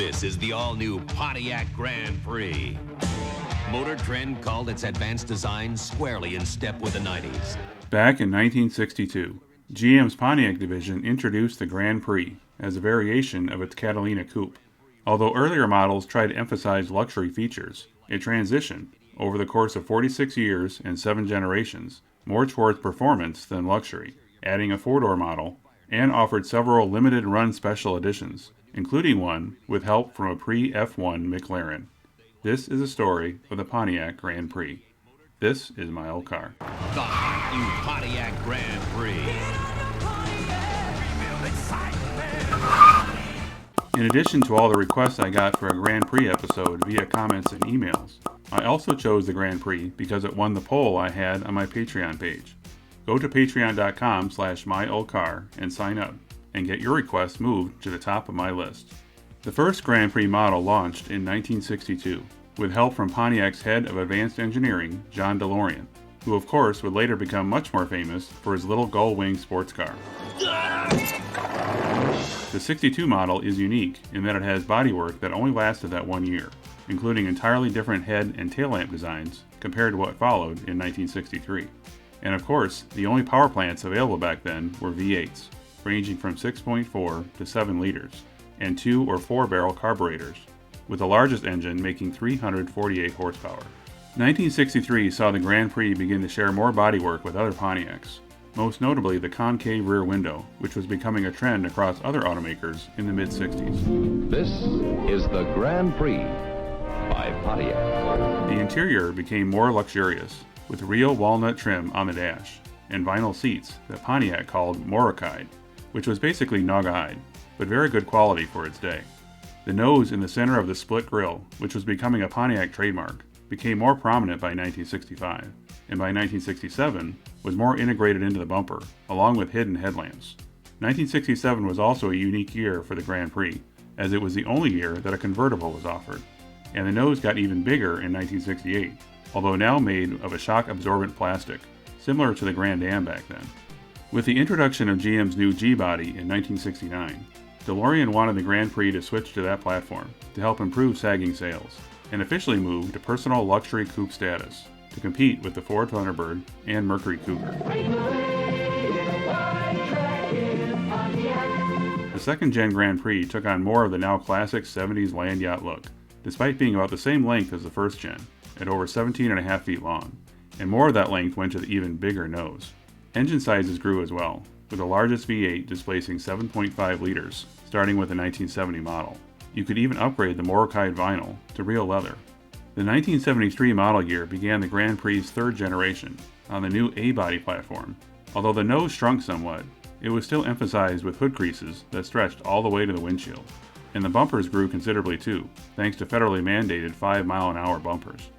This is the all-new Pontiac Grand Prix. Motor Trend called its advanced design squarely in step with the 90s. Back in 1962, GM's Pontiac division introduced the Grand Prix as a variation of its Catalina coupe. Although earlier models tried to emphasize luxury features, it transitioned, over the course of 46 years and 7 generations, more towards performance than luxury, adding a 4-door model, and offered several limited-run special editions, including one with help from a pre-F1 McLaren. This is a story of the Pontiac Grand Prix. This is my old car. The hot new Pontiac Grand Prix. In addition to all the requests I got for a Grand Prix episode via comments and emails, I also chose the Grand Prix because it won the poll I had on my Patreon page. Go to patreon.com/myoldcar and sign up, and get your request moved to the top of my list. The first Grand Prix model launched in 1962, with help from Pontiac's head of advanced engineering, John DeLorean, who of course would later become much more famous for his little gull-wing sports car. The 62 model is unique in that it has bodywork that only lasted that 1 year, including entirely different head and tail lamp designs compared to what followed in 1963. And of course, the only power plants available back then were V8s, ranging from 6.4 to 7 liters, and 2 or 4 barrel carburetors, with the largest engine making 348 horsepower. 1963 saw the Grand Prix begin to share more bodywork with other Pontiacs, most notably the concave rear window, which was becoming a trend across other automakers in the mid-60s. This is the Grand Prix by Pontiac. The interior became more luxurious, with real walnut trim on the dash, and vinyl seats that Pontiac called Morocide, which was basically Naugahyde, but very good quality for its day. The nose in the center of the split grille, which was becoming a Pontiac trademark, became more prominent by 1965, and by 1967 was more integrated into the bumper, along with hidden headlamps. 1967 was also a unique year for the Grand Prix, as it was the only year that a convertible was offered, and the nose got even bigger in 1968, although now made of a shock-absorbent plastic, similar to the Grand Am back then. With the introduction of GM's new G-body in 1969, DeLorean wanted the Grand Prix to switch to that platform to help improve sagging sales, and officially move to personal luxury coupe status to compete with the Ford Thunderbird and Mercury Cougar. The second-gen Grand Prix took on more of the now classic 70s land yacht look, despite being about the same length as the first gen, at over 17.5 feet long, and more of that length went to the even bigger nose. Engine sizes grew as well, with the largest V8 displacing 7.5 liters, starting with the 1970 model. You could even upgrade the Morocide vinyl to real leather. The 1973 model year began the Grand Prix's third generation, on the new A-body platform. Although the nose shrunk somewhat, it was still emphasized with hood creases that stretched all the way to the windshield. And the bumpers grew considerably too, thanks to federally mandated 5-mile-an-hour bumpers.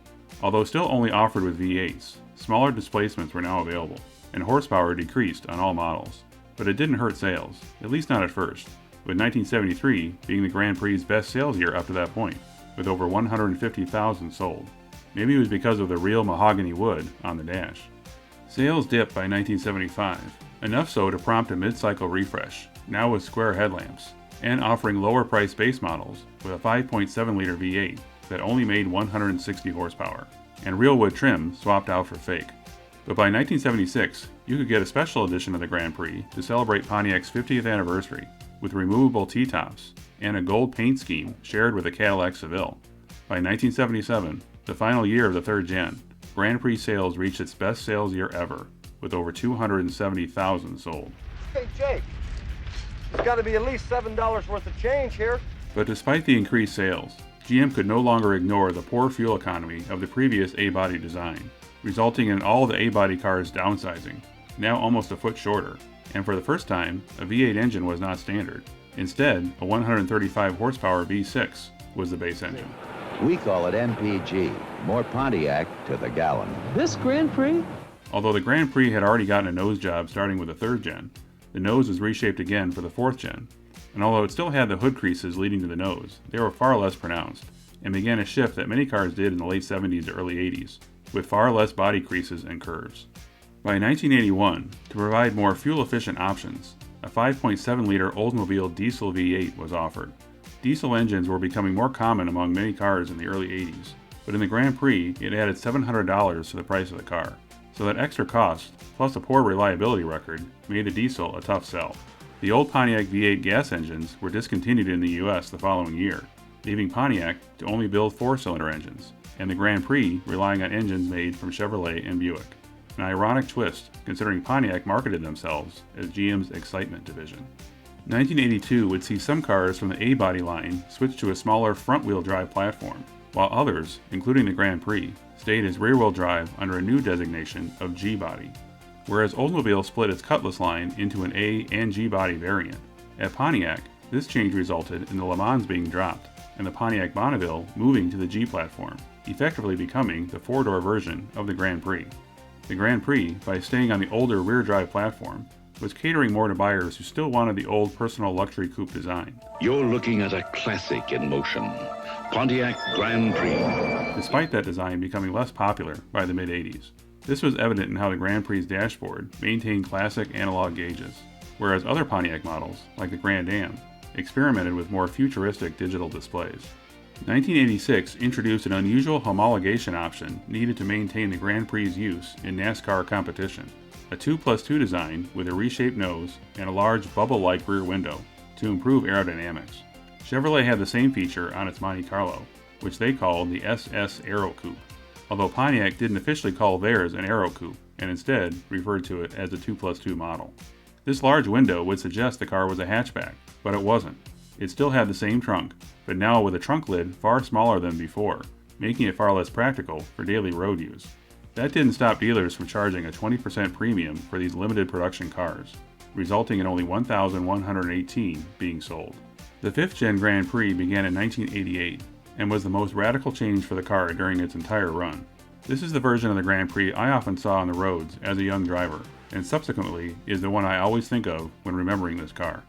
Although still only offered with V8s, smaller displacements were now available, and horsepower decreased on all models. But it didn't hurt sales, at least not at first, with 1973 being the Grand Prix's best sales year up to that point, with over 150,000 sold. Maybe it was because of the real mahogany wood on the dash. Sales dipped by 1975, enough so to prompt a mid-cycle refresh, now with square headlamps, and offering lower-priced base models with a 5.7-liter V8 that only made 160 horsepower, and real wood trim swapped out for fake. But by 1976, you could get a special edition of the Grand Prix to celebrate Pontiac's 50th anniversary, with removable T-tops and a gold paint scheme shared with the Cadillac Seville. By 1977, the final year of the third gen, Grand Prix sales reached its best sales year ever, with over 270,000 sold. Hey Jake, there's got to be at least $7 worth of change here. But despite the increased sales, GM could no longer ignore the poor fuel economy of the previous A-body design, resulting in all the A-body cars downsizing, now almost a foot shorter, and for the first time, a V8 engine was not standard. Instead, a 135 horsepower V6 was the base engine. We call it MPG, more Pontiac to the gallon. This Grand Prix? Although the Grand Prix had already gotten a nose job starting with the third gen, the nose was reshaped again for the fourth gen, and although it still had the hood creases leading to the nose, they were far less pronounced, and began a shift that many cars did in the late 70s to early 80s, with far less body creases and curves. By 1981, to provide more fuel-efficient options, a 5.7-liter Oldsmobile diesel V8 was offered. Diesel engines were becoming more common among many cars in the early 80s, but in the Grand Prix, it added $700 to the price of the car. So that extra cost, plus a poor reliability record, made the diesel a tough sell. The old Pontiac V8 gas engines were discontinued in the US the following year, leaving Pontiac to only build 4-cylinder engines, and the Grand Prix relying on engines made from Chevrolet and Buick. An ironic twist, considering Pontiac marketed themselves as GM's excitement division. 1982 would see some cars from the A-body line switch to a smaller front-wheel drive platform, while others, including the Grand Prix, stayed as rear-wheel drive under a new designation of G-body. Whereas Oldsmobile split its Cutlass line into an A and G-body variant, at Pontiac, this change resulted in the Le Mans being dropped and the Pontiac Bonneville moving to the G platform, effectively becoming the 4-door version of the Grand Prix. The Grand Prix, by staying on the older rear-drive platform, was catering more to buyers who still wanted the old personal luxury coupe design. You're looking at a classic in motion. Pontiac Grand Prix. Despite that design becoming less popular by the mid-80s. This was evident in how the Grand Prix's dashboard maintained classic analog gauges, whereas other Pontiac models, like the Grand Am, experimented with more futuristic digital displays. 1986 introduced an unusual homologation option needed to maintain the Grand Prix's use in NASCAR competition, a 2+2 design with a reshaped nose and a large bubble-like rear window to improve aerodynamics. Chevrolet had the same feature on its Monte Carlo, which they called the SS Aero Coupe, although Pontiac didn't officially call theirs an Aero Coupe and instead referred to it as a 2+2 model. This large window would suggest the car was a hatchback, but it wasn't. It still had the same trunk, but now with a trunk lid far smaller than before, making it far less practical for daily road use. That didn't stop dealers from charging a 20% premium for these limited production cars, resulting in only 1,118 being sold. The 5th Gen Grand Prix began in 1988 and was the most radical change for the car during its entire run. This is the version of the Grand Prix I often saw on the roads as a young driver, and subsequently is the one I always think of when remembering this car.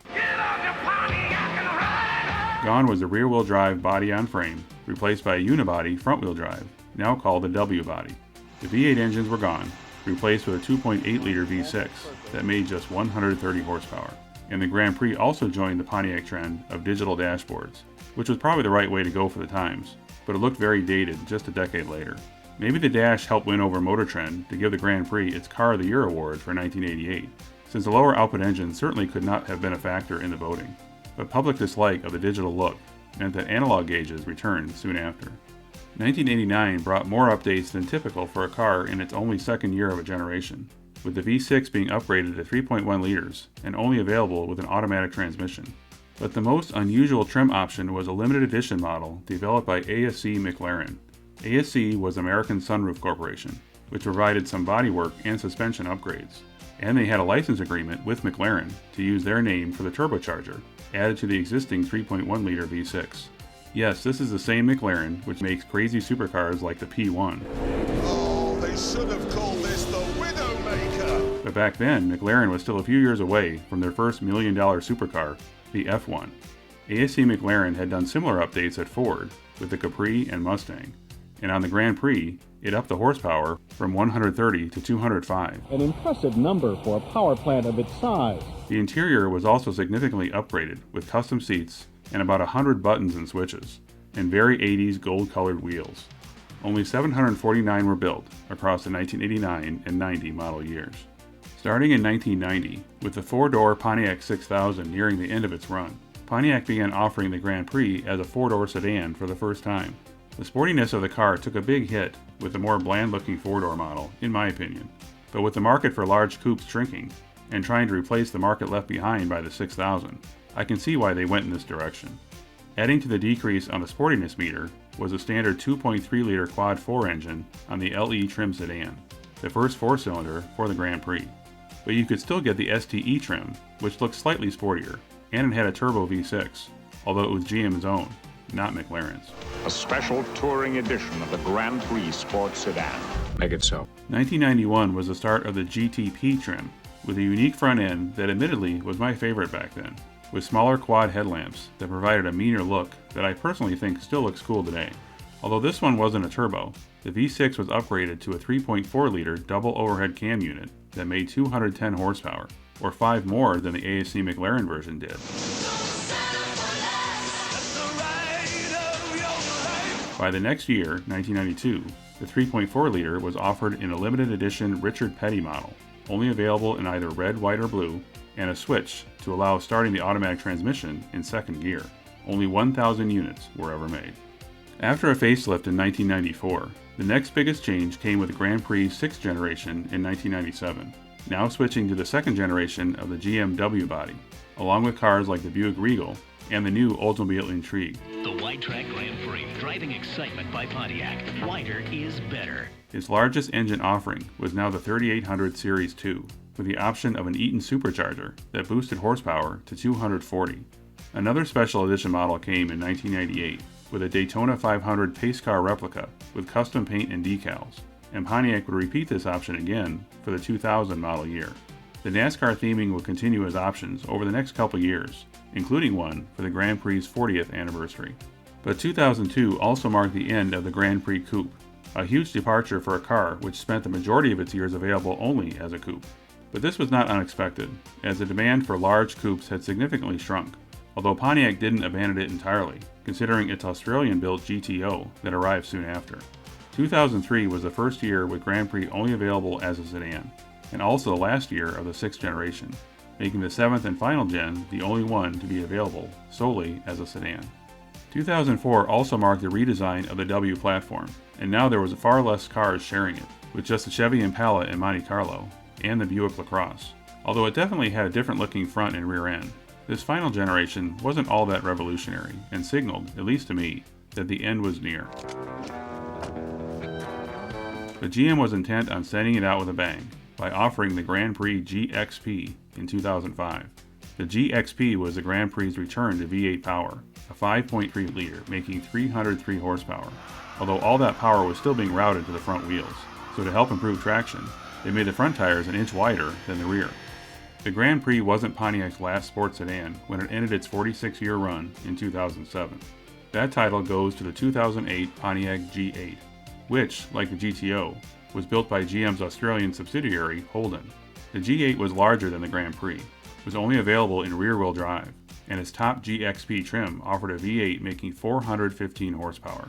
Gone was the rear-wheel drive body-on-frame, replaced by a unibody front-wheel drive, now called the W-body. The V8 engines were gone, replaced with a 2.8-liter V6 that made just 130 horsepower. And the Grand Prix also joined the Pontiac trend of digital dashboards, which was probably the right way to go for the times, but it looked very dated just a decade later. Maybe the dash helped win over Motor Trend to give the Grand Prix its Car of the Year award for 1988, since the lower output engine certainly could not have been a factor in the voting. But public dislike of the digital look meant that analog gauges returned soon after. 1989 brought more updates than typical for a car in its only second year of a generation, with the V6 being upgraded to 3.1 liters and only available with an automatic transmission. But the most unusual trim option was a limited edition model developed by ASC McLaren. ASC was American Sunroof Corporation, which provided some bodywork and suspension upgrades. And they had a license agreement with McLaren to use their name for the turbocharger, added to the existing 3.1-liter V6. Yes, this is the same McLaren which makes crazy supercars like the P1. Oh, they should have called this the Widowmaker! But back then, McLaren was still a few years away from their first million-dollar supercar, the F1. ASC McLaren had done similar updates at Ford with the Capri and Mustang, and on the Grand Prix, it upped the horsepower from 130 to 205. An impressive number for a power plant of its size. The interior was also significantly upgraded with custom seats and about 100 buttons and switches, and very 80s gold-colored wheels. Only 749 were built across the 1989 and 90 model years. Starting in 1990, with the 4-door Pontiac 6000 nearing the end of its run, Pontiac began offering the Grand Prix as a 4-door sedan for the first time. The sportiness of the car took a big hit with the more bland-looking 4-door model, in my opinion. But with the market for large coupes shrinking, and trying to replace the market left behind by the 6000, I can see why they went in this direction. Adding to the decrease on the sportiness meter was a standard 2.3-liter quad 4 engine on the LE trim sedan, the first 4-cylinder for the Grand Prix. But you could still get the STE trim, which looked slightly sportier, and it had a turbo V6, although it was GM's own, not McLaren's. A special touring edition of the Grand Prix sports sedan. Make it so. 1991 was the start of the GTP trim, with a unique front end that admittedly was my favorite back then, with smaller quad headlamps that provided a meaner look that I personally think still looks cool today. Although this one wasn't a turbo, the V6 was upgraded to a 3.4-liter double overhead cam unit that made 210 horsepower, or 5 more than the ASC McLaren version did. By the next year, 1992, the 3.4 liter was offered in a limited edition Richard Petty model, only available in either red, white, or blue, and a switch to allow starting the automatic transmission in second gear. Only 1,000 units were ever made. After a facelift in 1994, the next biggest change came with the Grand Prix 6th generation in 1997, now switching to the second generation of the GM W-body, along with cars like the Buick Regal and the new Oldsmobile Intrigue. The Wide Track Grand Prix, driving excitement by Pontiac. Wider is better. Its largest engine offering was now the 3800 Series 2, with the option of an Eaton supercharger that boosted horsepower to 240. Another special edition model came in 1998 with a Daytona 500 pace car replica with custom paint and decals, and Pontiac would repeat this option again for the 2000 model year. The NASCAR theming would continue as options over the next couple years, including one for the Grand Prix 40th anniversary. But 2002 also marked the end of the Grand Prix Coupe, a huge departure for a car which spent the majority of its years available only as a coupe. But this was not unexpected, as the demand for large coupes had significantly shrunk, although Pontiac didn't abandon it entirely, considering its Australian-built GTO that arrived soon after. 2003 was the first year with Grand Prix only available as a sedan, and also the last year of the 6th generation, making the 7th and final gen the only one to be available solely as a sedan. 2004 also marked the redesign of the W platform, and now there was far less cars sharing it, with just the Chevy Impala and Monte Carlo, and the Buick LaCrosse, although it definitely had a different looking front and rear end. This final generation wasn't all that revolutionary, and signaled, at least to me, that the end was near. But GM was intent on sending it out with a bang by offering the Grand Prix GXP in 2005. The GXP was the Grand Prix's return to V8 power, a 5.3 liter, making 303 horsepower, although all that power was still being routed to the front wheels, so to help improve traction, they made the front tires an inch wider than the rear. The Grand Prix wasn't Pontiac's last sports sedan when it ended its 46-year run in 2007. That title goes to the 2008 Pontiac G8, which, like the GTO, was built by GM's Australian subsidiary, Holden. The G8 was larger than the Grand Prix, was only available in rear-wheel drive, and its top GXP trim offered a V8 making 415 horsepower.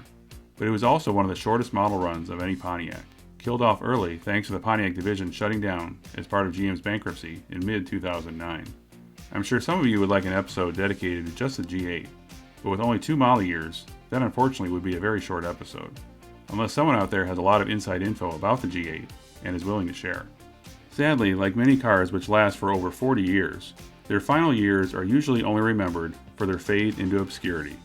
But it was also one of the shortest model runs of any Pontiac, killed off early thanks to the Pontiac division shutting down as part of GM's bankruptcy in mid-2009. I'm sure some of you would like an episode dedicated to just the G8, but with only 2 model years, that unfortunately would be a very short episode, unless someone out there has a lot of inside info about the G8 and is willing to share. Sadly, like many cars which last for over 40 years, their final years are usually only remembered for their fade into obscurity.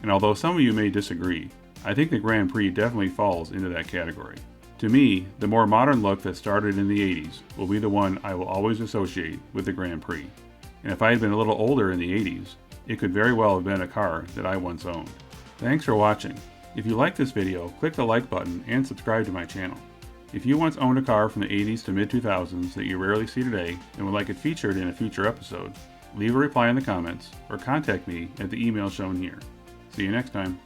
And although some of you may disagree, I think the Grand Prix definitely falls into that category. To me, the more modern look that started in the 80s will be the one I will always associate with the Grand Prix. And if I had been a little older in the 80s, it could very well have been a car that I once owned. Thanks for watching. If you liked this video, click the like button and subscribe to my channel. If you once owned a car from the 80s to mid-2000s that you rarely see today and would like it featured in a future episode, leave a reply in the comments or contact me at the email shown here. See you next time.